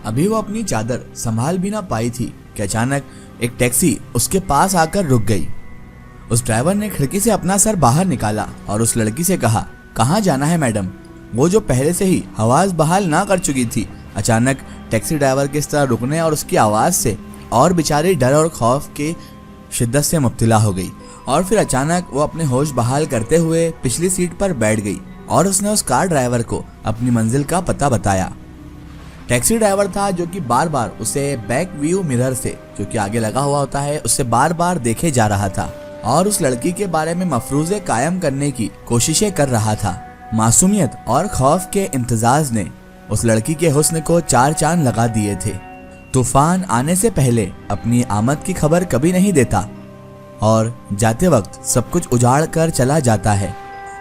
अभी वो अपनी चादर संभाल भी ना पाई थी कि अचानक एक टैक्सी उसके पास आकर रुक गई। उस ड्राइवर ने खिड़की से अपना सर बाहर निकाला और उस लड़की से कहा, कहाँ जाना है मैडम? वो जो पहले से ही आवाज बहाल ना कर चुकी थी, अचानक टैक्सी ड्राइवर के इस तरह रुकने और उसकी आवाज से और बेचारी डर और खौफ के शिद्दत से मुब्तला हो गई। और फिर अचानक वो अपने होश बहाल करते हुए पिछली सीट पर बैठ गई और उसने उस कार ड्राइवर को अपनी मंजिल का पता बताया। टैक्सी ड्राइवर था जो कि बार बार उसे बैक व्यू मिरर से, जो कि आगे लगा हुआ होता है, उससे बार बार देखे जा रहा था और उस लड़की के बारे में मफरूज़े कायम करने की कोशिशें कर रहा था। मासूमियत और खौफ के इम्तिजाज ने उस लड़की के हुस्न को चार चांद लगा दिए थे। तूफान आने से पहले अपनी आमद की खबर कभी नहीं देता और जाते वक्त सब कुछ उजाड़ कर चला जाता है।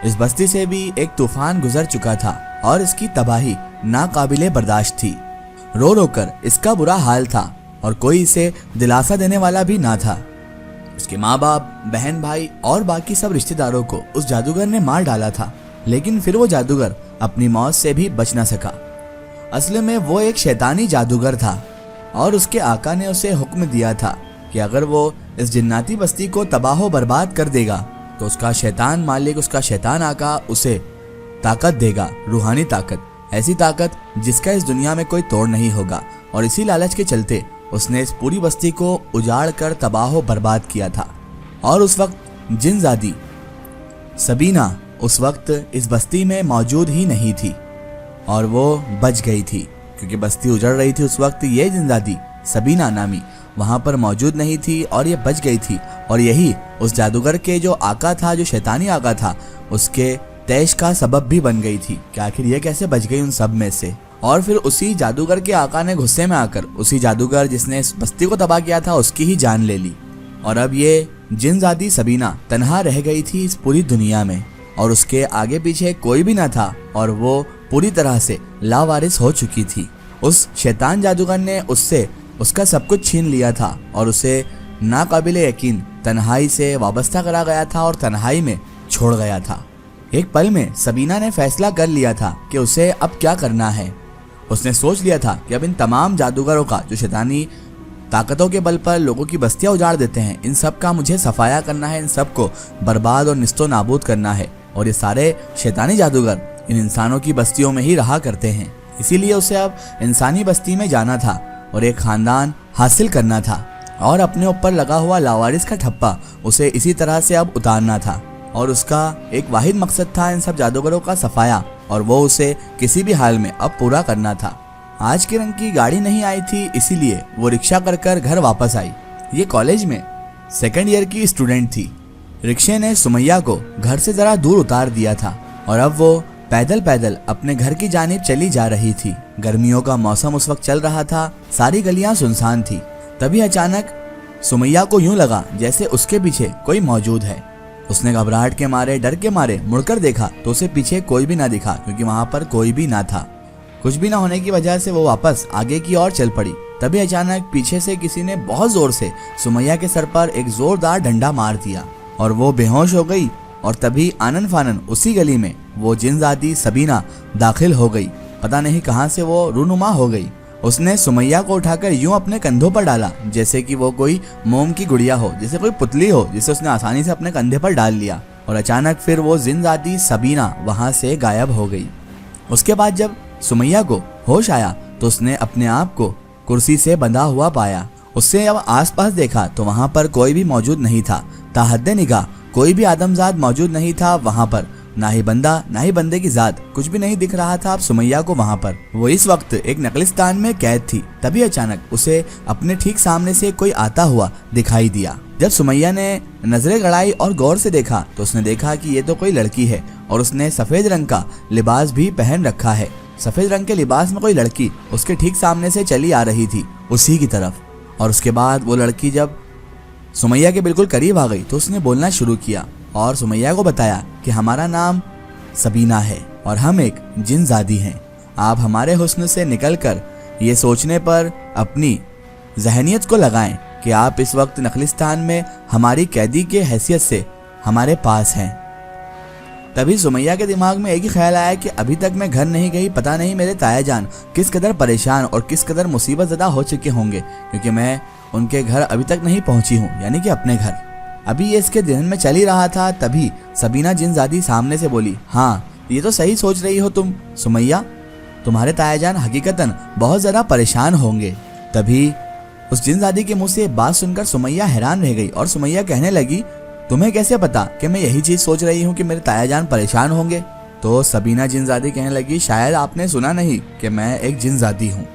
इस बस्ती से भी एक तूफान गुजर चुका था और इसकी तबाही नाकाबिले बर्दाश्त थी। रो रो कर इसका बुरा हाल था और कोई इसे दिलासा देने वाला भी ना था। उसके माँ बाप, बहन भाई और बाकी सब रिश्तेदारों को उस जादूगर ने मार डाला था, लेकिन फिर वो जादूगर अपनी मौत से भी बच ना सका। असल में वो एक शैतानी जादूगर था और उसके आका ने उसे हुक्म दिया था कि अगर वो इस जिन्नाती बस्ती को तबाह बर्बाद कर देगा तो उसका शैतान मालिक, उसका शैतान आका उसे ताकत देगा, रूहानी ताकत, ऐसी ताकत जिसका इस दुनिया में कोई तोड़ नहीं होगा। और इसी लालच के चलते उसने इस पूरी बस्ती को उजाड़ कर तबाह बर्बाद किया था। और उस वक्त जिनजादी सबीना उस वक्त इस बस्ती में मौजूद ही नहीं थी और वो बच गई थी, क्योंकि बस्ती उजड़ रही थी उस वक्त। ये जिनजादी सबीना नामी वहां पर मौजूद नहीं थी और ये बच गई थी। और यही उस जादूगर के जो आका था, जो शैतानी आका था, उसके तैश का सबब भी बन गई थी कि आखिर ये कैसे बच गई उन सब में से। और फिर उसी जादूगर के आका ने गुस्से में आकर उसी जादूगर जिसने इस बस्ती को तबाह किया था उसकी ही जान ले ली। और अब ये जिनजादी सबीना तन्हा रह गई थी इस पूरी दुनिया में और उसके आगे पीछे कोई भी ना था और वो पूरी तरह से लावारिस हो चुकी थी। उस शैतान जादूगर ने उससे उसका सब कुछ छीन लिया था और उसे नाकाबिले यकीन तन्हाई से वाबस्ता करा गया था और तन्हाई में छोड़ गया था। एक पल में सबीना ने फैसला कर लिया था कि उसे अब क्या करना है। उसने सोच लिया था कि अब इन तमाम जादूगरों का, जो शैतानी ताकतों के बल पर लोगों की बस्तियां उजाड़ देते हैं, इन सब का मुझे सफाया करना है, इन सब को बर्बाद और निस्तो नाबूद करना है। और ये सारे शैतानी जादूगर इन इंसानों की बस्तियों में ही रहा करते हैं, इसीलिए उसे अब इंसानी बस्ती में जाना था और एक खानदान हासिल करना था और अपने ऊपर लगा हुआ लावारिस का ठप्पा उसे इसी तरह से अब उतारना था। और उसका एक वाहिद मकसद था इन सब जादूगरों का सफाया, और वो उसे किसी भी हाल में अब पूरा करना था। आज के रंग की गाड़ी नहीं आई थी, इसीलिए वो रिक्शा कर कर घर वापस आई। ये कॉलेज में सेकंड ईयर की स्टूडेंट थी। रिक्शे ने सुमैया को घर से जरा दूर उतार दिया था और अब वो पैदल पैदल अपने घर की जानिब चली जा रही थी। गर्मियों का मौसम उस वक्त चल रहा था, सारी गलियां सुनसान थी। तभी अचानक सुमैया को यूं लगा जैसे उसके पीछे कोई मौजूद है। उसने घबराहट के मारे, डर के मारे मुड़कर देखा तो उसे पीछे कोई भी ना दिखा, क्योंकि वहां पर कोई भी ना था। कुछ भी ना होने की वजह से वो वापस आगे की ओर चल पड़ी। तभी अचानक पीछे से किसी ने बहुत जोर से सुमैया के सर पर एक जोरदार डंडा मार दिया और वो बेहोश हो गई। और तभी आनन फानन उसी गली में वो जिनजादी सबीना दाखिल हो गई। पता नहीं कहां से वो रूनुमा हो गई। उसने सुमैया को उठाकर यूं अपने कंधों पर डाला जैसे कि वो कोई मोम की गुड़िया हो, जैसे कोई पुतली हो, जिसे उसने आसानी से अपने कंधे पर डाल लिया। और अचानक फिर वो जिनजादी सबीना वहां से गायब हो गई। उसके बाद जब सुमैया को होश आया तो उसने अपने आप को कुर्सी से बंधा हुआ पाया। उससे अब आसपास देखा तो वहां पर कोई भी मौजूद नहीं था। ताहद्दे निगाह कोई भी आदमजाद मौजूद नहीं था वहां पर, ना ही बंदा ना ही बंदे की जात, कुछ भी नहीं दिख रहा था अब सुमैया को वहां पर। वो इस वक्त एक नकलिस्तान में कैद थी। तभी अचानक उसे अपने ठीक सामने से कोई आता हुआ दिखाई दिया। जब सुमैया ने नजरें गड़ाई और गौर से देखा तो उसने देखा कि ये तो कोई लड़की है और उसने सफेद रंग का लिबास भी पहन रखा है। सफेद रंग के लिबास में कोई लड़की उसके ठीक सामने से चली आ रही थी उसी की तरफ। और उसके बाद वो लड़की जब सुमैया के बिल्कुल करीब आ गई तो उसने बोलना शुरू किया और सुमैया को बताया कि हमारा नाम सबीना है और हम एक जिनजादी हैं। आप हमारे हुस्न से निकलकर ये सोचने पर अपनी जहनियत को लगाएं कि आप इस वक्त नखलिस्तान में हमारी कैदी के हैसियत से हमारे पास हैं। तभी सुमैया के दिमाग में एक ही ख्याल आया कि अभी तक मैं घर नहीं गई, पता नहीं मेरे ताया जान किस कदर परेशान और किस कदर मुसीबत ज़दा हो चुके होंगे, क्योंकि मैं उनके घर अभी तक नहीं पहुंची हूँ, यानी कि अपने घर। अभी ये इसके ध्यान में चल ही रहा था, तभी सबीना जिनजादी सामने से बोली, हाँ ये तो सही सोच रही हो तुम सुमैया, तुम्हारे ताया जान हकीकतन बहुत ज़्यादा परेशान होंगे। तभी उस जिनजादी के मुंह से बात सुनकर सुमैया हैरान रह गई और सुमैया कहने लगी, तुम्हें कैसे पता कि मैं यही चीज़ सोच रही हूँ कि मेरे ताया जान परेशान होंगे? तो सबीना जिनजादी कहने लगी, शायद आपने सुना नहीं कि मैं एक जिनजादी हूँ।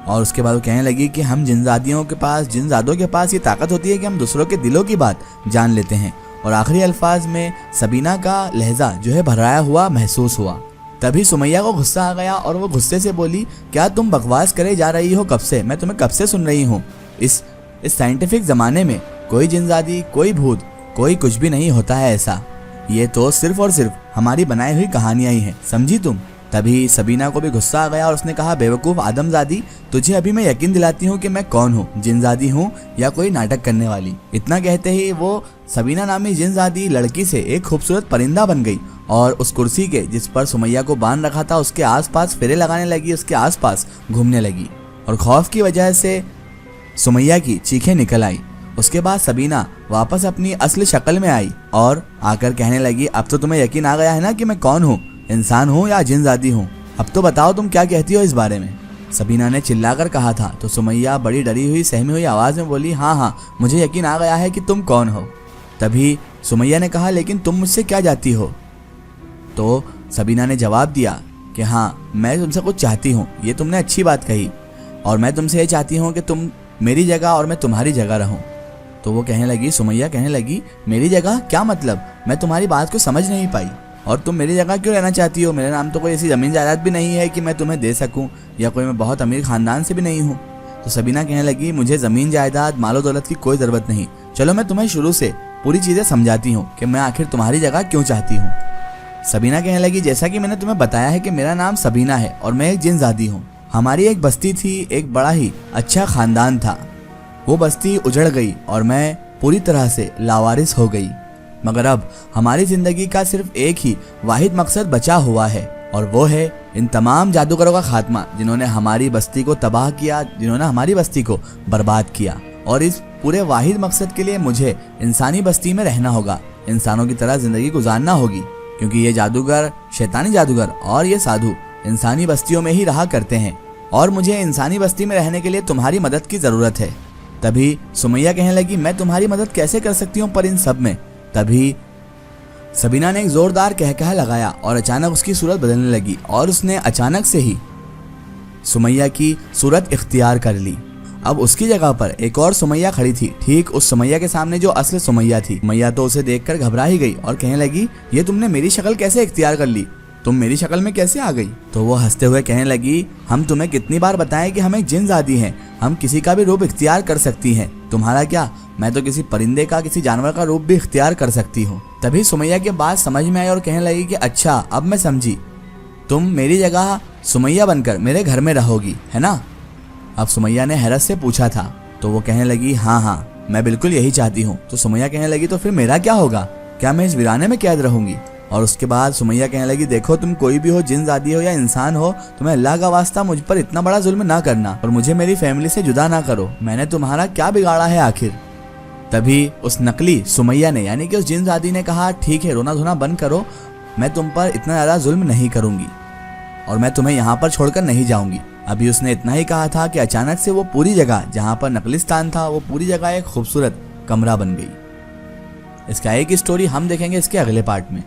और उसके बाद वो कहने लगी कि हम जिनजादियों के पास, जिनजादों के पास ये ताकत होती है कि हम दूसरों के दिलों की बात जान लेते हैं। और आखिरी अल्फाज में सबीना का लहजा जो है भराया हुआ महसूस हुआ। तभी सुमैया को गुस्सा आ गया और वो गुस्से से बोली, क्या तुम बकवास करे जा रही हो कब से? मैं तुम्हें कब से सुन रही हूँ। इस साइंटिफिक ज़माने में कोई जिनजादी, कोई भूत, कोई कुछ भी नहीं होता है ऐसा। ये तो सिर्फ और सिर्फ हमारी बनाई हुई कहानियां ही हैं, समझी तुम? तभी सबीना को भी गुस्सा आ गया और उसने कहा, बेवकूफ़ आदमजादी, तुझे अभी मैं यकीन दिलाती हूँ कि मैं कौन हूँ, जिनजादी हूँ या कोई नाटक करने वाली। इतना कहते ही वो सबीना नामी जिनजादी लड़की से एक खूबसूरत परिंदा बन गई और उस कुर्सी के जिस पर सुमैया को बांध रखा था उसके आसपास फेरे लगाने लगी, उसके आसपास घूमने लगी। और खौफ की वजह से सुमैया की चीखें निकल आई। उसके बाद सबीना वापस अपनी असली शक्ल में आई और आकर कहने लगी, अब तो तुम्हें यकीन आ गया है ना कि मैं कौन हूँ, इंसान हूँ या जिनजादी हूँ? अब तो बताओ तुम क्या कहती हो इस बारे में? सबीना ने चिल्लाकर कहा था। तो सुमैया बड़ी डरी हुई, सहमी हुई आवाज़ में बोली, हाँ हाँ मुझे यकीन आ गया है कि तुम कौन हो। तभी सुमैया ने कहा, लेकिन तुम मुझसे क्या चाहती हो? तो सबीना ने जवाब दिया कि हाँ मैं तुमसे कुछ चाहती हूँ, ये तुमने अच्छी बात कही, और मैं तुमसे ये चाहती हूँ कि तुम मेरी जगह और मैं तुम्हारी जगह रहूँ। तो वो कहने लगी, सुमैया कहने लगी, मेरी जगह क्या मतलब? मैं तुम्हारी बात को समझ नहीं पाई, और तुम मेरी जगह क्यों रहना चाहती हो? मेरे नाम तो कोई ऐसी ज़मीन जायदाद भी नहीं है कि मैं तुम्हें दे सकूं, या कोई मैं बहुत अमीर ख़ानदान से भी नहीं हूँ। तो सबीना कहने लगी, मुझे ज़मीन जायदाद, मालो दौलत की कोई ज़रूरत नहीं, चलो मैं तुम्हें शुरू से पूरी चीज़ें समझाती हूँ कि मैं आखिर तुम्हारी जगह क्यों चाहती हूँ। सबीना कहने लगी, जैसा कि मैंने तुम्हें बताया है कि मेरा नाम सबीना है और मैं एक जिनजादी हूँ। हमारी एक बस्ती थी, एक बड़ा ही अच्छा ख़ानदान था। वो बस्ती उजड़ गई और मैं पूरी तरह से लावारिस हो गई, मगर अब हमारी जिंदगी का सिर्फ एक ही वाहिद मकसद बचा हुआ है, और वो है इन तमाम जादूगरों का खात्मा जिन्होंने हमारी बस्ती को तबाह किया, जिन्होंने हमारी बस्ती को बर्बाद किया। और इस पूरे वाहिद मकसद के लिए मुझे इंसानी बस्ती में रहना होगा, इंसानों की तरह जिंदगी गुजारना होगी, क्योंकि ये जादूगर, शैतानी जादूगर और ये साधु इंसानी बस्तियों में ही रहा करते हैं, और मुझे इंसानी बस्ती में रहने के लिए तुम्हारी मदद की ज़रूरत है। तभी सुमैया कहने लगी, मैं तुम्हारी मदद कैसे कर सकती हूँ पर इन सब में? तभी सबीना ने एक जोरदार कहकहा लगाया और अचानक उसकी सूरत बदलने लगी, और उसने अचानक से ही सुमैया की सूरत इख्तियार कर ली। अब उसकी जगह पर एक और सुमैया खड़ी थी, ठीक उस सुमैया के सामने जो असली सुमैया थी। सुमैया तो उसे देखकर घबरा ही गई और कहने लगी, ये तुमने मेरी शक्ल कैसे इख्तियार कर ली? तुम मेरी शक्ल में कैसे आ गई? तो वो हंसते हुए कहने लगी, हम तुम्हें कितनी बार बताएं कि हम एक जिनजादी हैं, हम किसी का भी रूप इख्तियार कर सकती हैं। तुम्हारा क्या, मैं तो किसी परिंदे का, किसी जानवर का रूप भी इख्तियार कर सकती हूँ। तभी सुमैया की बात समझ में आई और कहने लगी कि अच्छा अब मैं समझी, तुम मेरी जगह सुमैया बनकर मेरे घर में रहोगी, है ना? अब सुमैया ने हैरत से पूछा था। तो वो कहने लगी, हाँ हाँ मैं बिल्कुल यही चाहती हूँ। तो सुमैया कहने लगी, तो फिर मेरा क्या होगा? क्या मैं इस वीराने में कैद रहूंगी? और उसके बाद सुमैया कहने लगी, देखो तुम कोई भी हो, जिनजादी हो या इंसान हो, तुम्हें अल्लाह का वास्ता मुझ पर इतना बड़ा जुल्म ना करना और मुझे मेरी फैमिली से जुदा ना करो। मैंने तुम्हारा क्या बिगाड़ा है आखिर? तभी उस नकली सुमैया ने, यानी कि उस जिनजादी ने कहा, ठीक है रोना धोना बंद करो, मैं तुम पर इतना ज़्यादा जुल्म नहीं करूंगी और मैं तुम्हें यहाँ पर छोड़कर नहीं जाऊंगी। अभी उसने इतना ही कहा था कि अचानक से वो पूरी जगह जहाँ पर नकलिस्तान था, वो पूरी जगह एक खूबसूरत कमरा बन गई। इसका एक स्टोरी हम देखेंगे इसके अगले पार्ट में।